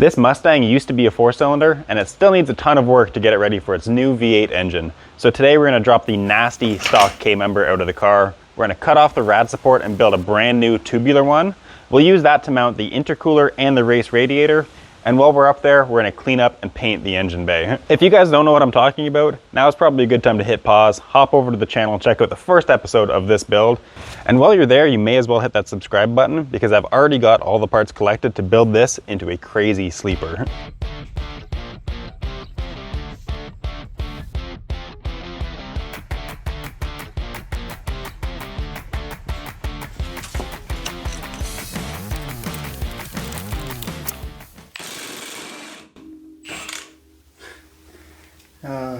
This Mustang used to be a 4-cylinder, and it still needs a ton of work to get it ready for its new V8 engine. So today we're going to drop the nasty stock K-member out of the car. We're going to cut off the Rad Support and build a brand new tubular one. We'll use that to mount the intercooler and the race radiator. And while we're up there, we're going to clean up and paint the engine bay. If you guys don't know what I'm talking about, now is probably a good time to hit pause, hop over to the channel and check out the first episode of this build. And while you're there, you may as well hit that subscribe button because I've already got all the parts collected to build this into a crazy sleeper.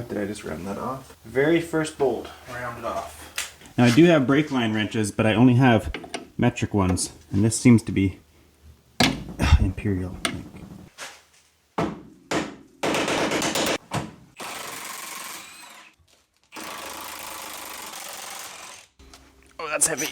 Did I just round that off? Very first bolt, rounded off. Now I do have brake line wrenches, but I only have metric ones, and this seems to be Imperial. Oh, that's heavy.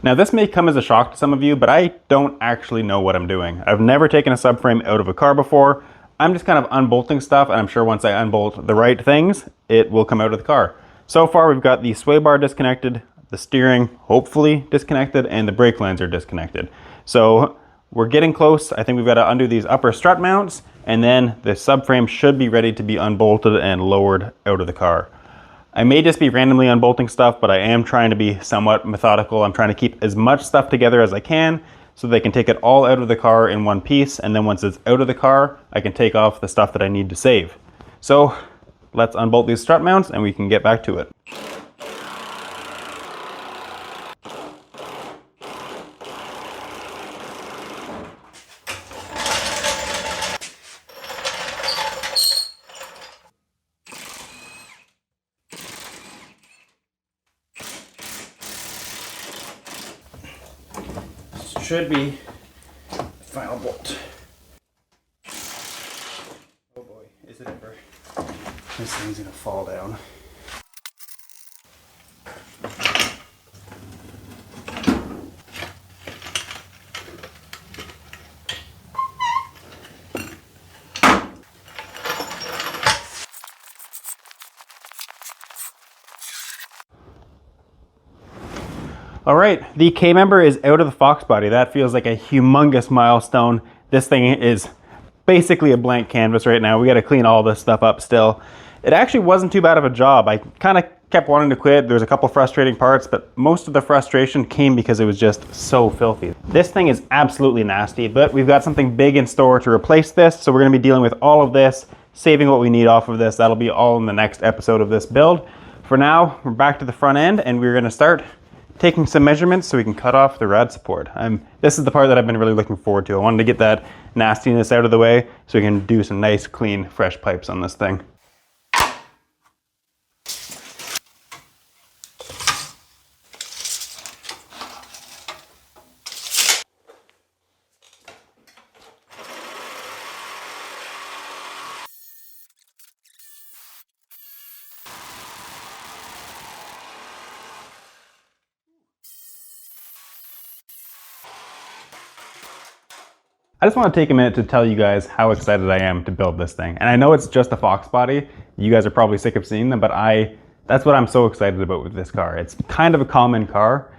Now this may come as a shock to some of you, but I don't actually know what I'm doing. I've never taken a subframe out of a car before. I'm just kind of unbolting stuff, and I'm sure once I unbolt the right things, it will come out of the car. So far, we've got the sway bar disconnected, the steering hopefully disconnected, and the brake lines are disconnected. So we're getting close. I think we've got to undo these upper strut mounts, and then the subframe should be ready to be unbolted and lowered out of the car. I may just be randomly unbolting stuff, but I am trying to be somewhat methodical. I'm trying to keep as much stuff together as I can, so they can take it all out of the car in one piece, and then once it's out of the car, I can take off the stuff that I need to save. So let's unbolt these strut mounts and we can get back to it. Should be the final bolt. Oh boy, is it ever. This thing's gonna fall down. All right, the K-member is out of the Fox body. That feels like a humongous milestone. This thing is basically a blank canvas right now. We got to clean all this stuff up still. It actually wasn't too bad of a job. I kind of kept wanting to quit. There's a couple frustrating parts, but most of the frustration came because it was just so filthy. This thing is absolutely nasty, but we've got something big in store to replace this, so we're going to be dealing with all of this, saving what we need off of this. That'll be all in the next episode of this build. For now, we're back to the front end, and we're going to start taking some measurements so we can cut off the Rad Support. This is the part that I've been really looking forward to. I wanted to get that nastiness out of the way so we can do some nice, clean, fresh pipes on this thing. I just want to take a minute to tell you guys how excited I am to build this thing. And I know it's just a Fox body. You guys are probably sick of seeing them, but that's what I'm so excited about with this car. It's kind of a common car.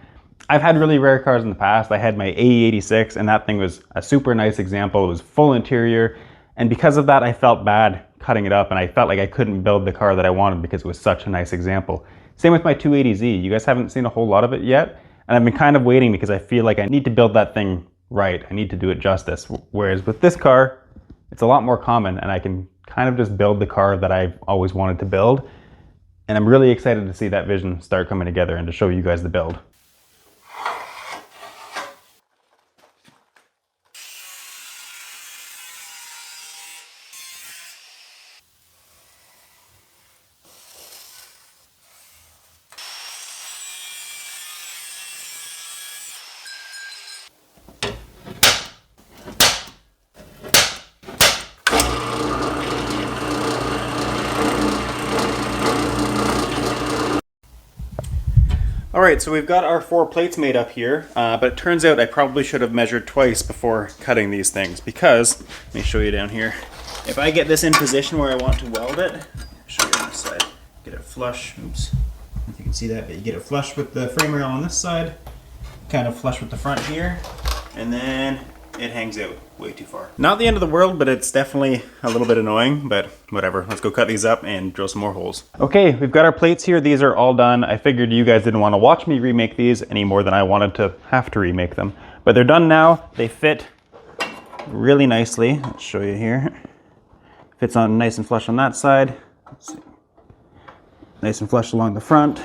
I've had really rare cars in the past. I had my AE86, and that thing was a super nice example. It was full interior. And because of that, I felt bad cutting it up, and I felt like I couldn't build the car that I wanted because it was such a nice example. Same with my 280Z. You guys haven't seen a whole lot of it yet, and I've been kind of waiting because I feel like I need to build that thing right. I need to do it justice. Whereas with this car, it's a lot more common, and I can kind of just build the car that I've always wanted to build. And I'm really excited to see that vision start coming together and to show you guys the build. All right, so we've got our 4 plates made up here, but it turns out I probably should have measured twice before cutting these things, because, let me show you down here. If I get this in position where I want to weld it, I'll show you on this side, get it flush, oops, if you can see that, but you get it flush with the frame rail on this side, kind of flush with the front here, and then it hangs out way too far. Not the end of the world, but it's definitely a little bit annoying, but whatever. Let's go cut these up and drill some more holes. Okay, we've got our plates here. These are all done. I figured you guys didn't want to watch me remake these any more than I wanted to have to remake them. But they're done now. They fit really nicely. Let's show you here. Fits on nice and flush on that side. Let's see. Nice and flush along the front.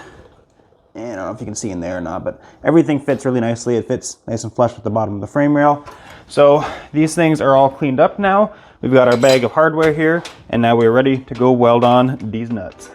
And I don't know if you can see in there or not, but everything fits really nicely. It fits nice and flush with the bottom of the frame rail. So these things are all cleaned up now. We've got our bag of hardware here, and now we're ready to go weld on these nuts.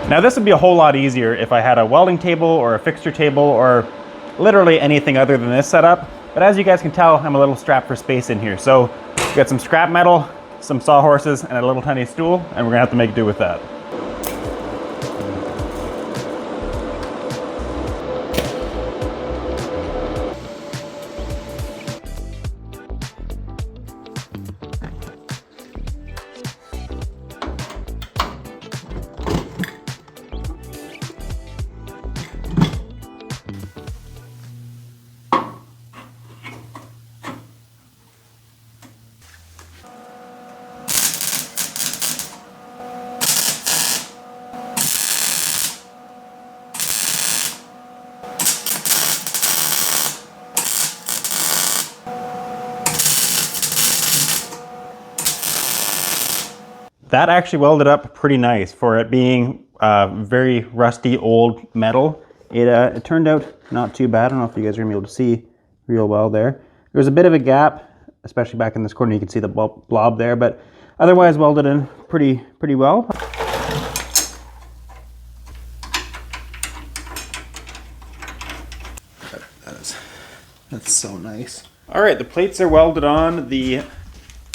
Now this would be a whole lot easier if I had a welding table or a fixture table or literally anything other than this setup. But as you guys can tell, I'm a little strapped for space in here. So we've got some scrap metal, some sawhorses, and a little tiny stool, and we're gonna have to make do with that. That actually welded up pretty nice for it being very rusty old metal. It turned out not too bad. I don't know if you guys are gonna be able to see real well there. There was a bit of a gap, especially back in this corner. You can see the blob there, but otherwise welded in pretty well. That's so nice. All right, the plates are welded on. The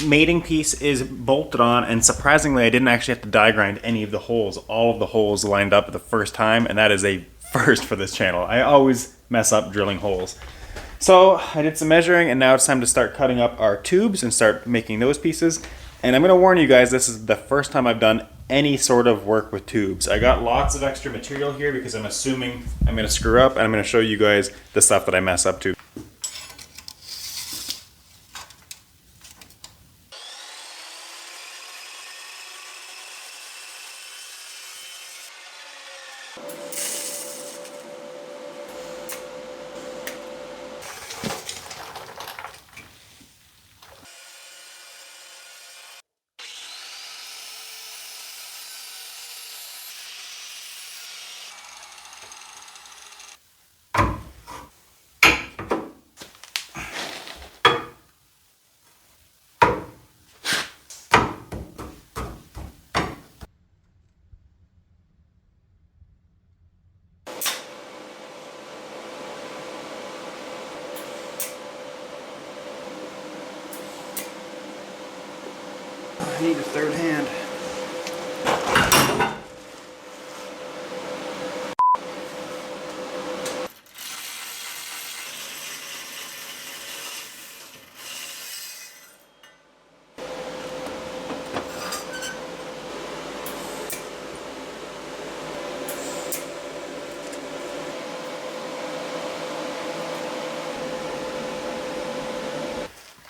mating piece is bolted on, and surprisingly I didn't actually have to die grind any of the holes. All of the holes lined up the first time, and that is a first for this channel. I always mess up drilling holes. So I did some measuring, and now it's time to start cutting up our tubes and start making those pieces. And I'm gonna warn you guys, this is the first time I've done any sort of work with tubes. I got lots of extra material here because I'm assuming I'm gonna screw up, and I'm gonna show you guys the stuff that I mess up to. I need a third hand.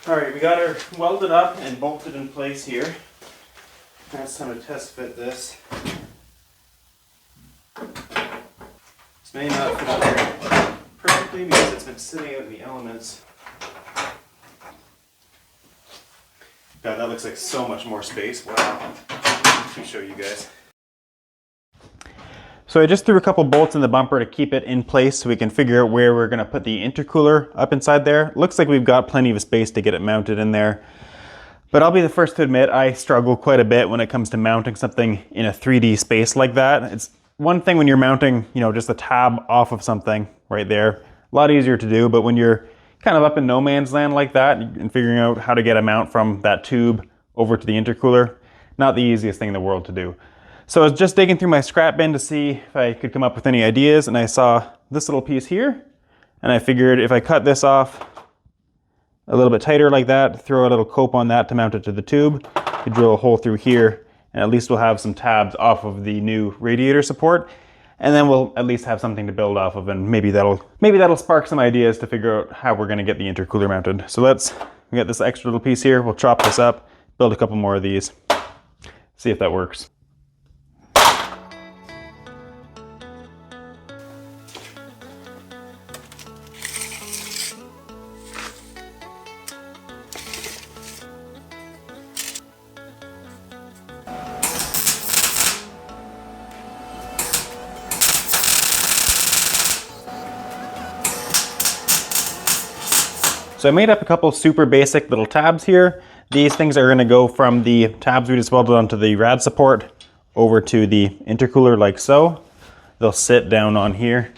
Alright, we got her welded up and bolted in place here. Now it's time to test fit this. This may not fit there perfectly because it's been sitting out in the elements. God, that looks like so much more space. Wow. Let me show you guys. So I just threw a couple bolts in the bumper to keep it in place so we can figure out where we're going to put the intercooler up inside there. Looks like we've got plenty of space to get it mounted in there. But I'll be the first to admit I struggle quite a bit when it comes to mounting something in a 3D space like that. It's one thing when you're mounting, you know, just a tab off of something right there, a lot easier to do, but when you're kind of up in no man's land like that and figuring out how to get a mount from that tube over to the intercooler, not the easiest thing in the world to do. So I was just digging through my scrap bin to see if I could come up with any ideas, and I saw this little piece here, and I figured if I cut this off a little bit tighter like that, throw a little cope on that to mount it to the tube, you drill a hole through here, and at least we'll have some tabs off of the new radiator support, and then we'll at least have something to build off of, and maybe that'll spark some ideas to figure out how we're going to get the intercooler mounted. So we got this extra little piece here, we'll chop this up, build a couple more of these, see if that works. So I made up a couple super basic little tabs here. These things are going to go from the tabs we just welded onto the Rad Support over to the intercooler like so. They'll sit down on here,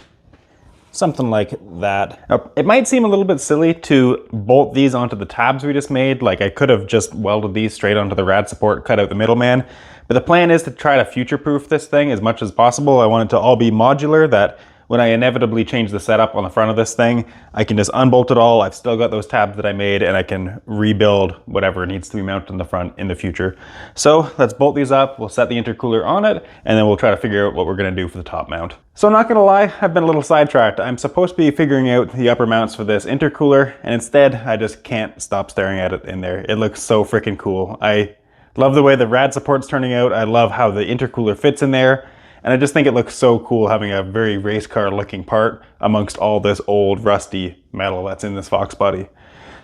something like that. Now, it might seem a little bit silly to bolt these onto the tabs we just made. Like I could have just welded these straight onto the Rad Support, cut out the middleman. But the plan is to try to future-proof this thing as much as possible. I want it to all be modular, that when I inevitably change the setup on the front of this thing, I can just unbolt it all. I've still got those tabs that I made, and I can rebuild whatever needs to be mounted in the front in the future. So let's bolt these up, we'll set the intercooler on it, and then we'll try to figure out what we're gonna do for the top mount. So I'm not gonna lie, I've been a little sidetracked. I'm supposed to be figuring out the upper mounts for this intercooler, and instead I just can't stop staring at it in there. It looks so freaking cool. I love the way the Rad Support's turning out. I love how the intercooler fits in there. And I just think it looks so cool having a very race car looking part amongst all this old rusty metal that's in this Fox body.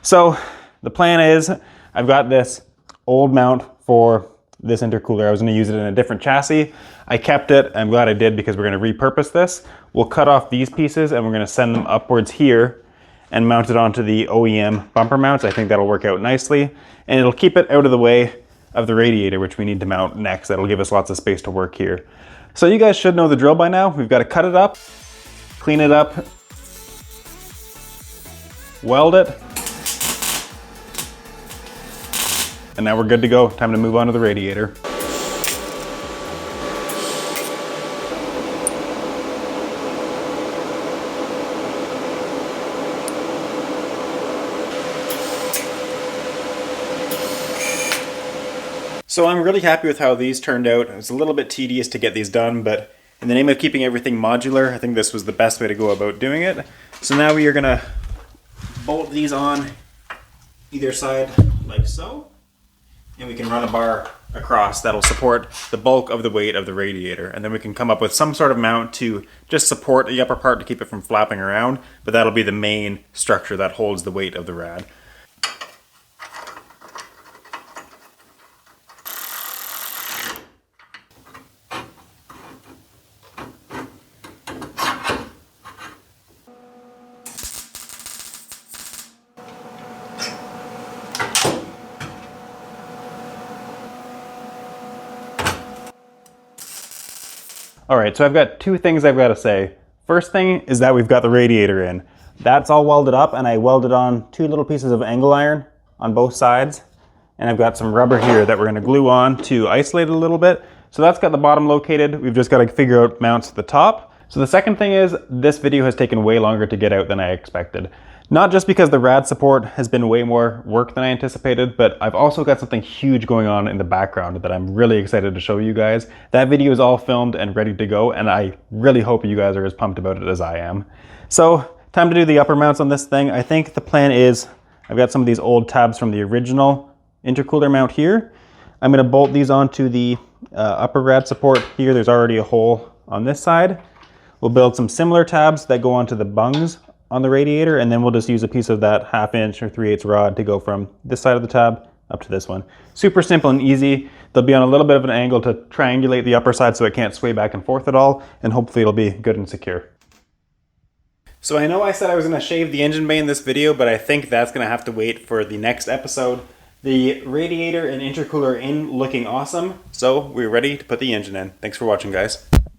So the plan is I've got this old mount for this intercooler. I was going to use it in a different chassis. I kept it. I'm glad I did because we're going to repurpose this. We'll cut off these pieces and we're going to send them upwards here and mount it onto the OEM bumper mounts. I think that'll work out nicely, and it'll keep it out of the way of the radiator, which we need to mount next. That'll give us lots of space to work here. So you guys should know the drill by now. We've got to cut it up, clean it up, weld it, and now we're good to go. Time to move on to the radiator. So I'm really happy with how these turned out. It was a little bit tedious to get these done, but in the name of keeping everything modular, I think this was the best way to go about doing it. So now we are gonna bolt these on either side like so, and we can run a bar across that'll support the bulk of the weight of the radiator. And then we can come up with some sort of mount to just support the upper part to keep it from flapping around, but that'll be the main structure that holds the weight of the rad. All right, so I've got two things I've got to say. First thing is that we've got the radiator in. That's all welded up, and I welded on two little pieces of angle iron on both sides. And I've got some rubber here that we're gonna glue on to isolate it a little bit. So that's got the bottom located. We've just got to figure out mounts at the top. So the second thing is this video has taken way longer to get out than I expected. Not just because the Rad Support has been way more work than I anticipated, but I've also got something huge going on in the background that I'm really excited to show you guys. That video is all filmed and ready to go, and I really hope you guys are as pumped about it as I am. So, time to do the upper mounts on this thing. I think the plan is, I've got some of these old tabs from the original intercooler mount here. I'm gonna bolt these onto the upper Rad Support here. There's already a hole on this side. We'll build some similar tabs that go onto the bungs on the radiator, and then we'll just use a piece of that 1/2 inch or 3/8 rod to go from this side of the tab up to this one. Super simple and easy. They'll be on a little bit of an angle to triangulate the upper side so it can't sway back and forth at all, and hopefully it'll be good and secure. So I know I said I was going to shave the engine bay in this video, but I think that's going to have to wait for the next episode. The radiator and intercooler are in, looking awesome, so we're ready to put the engine in. Thanks for watching, guys.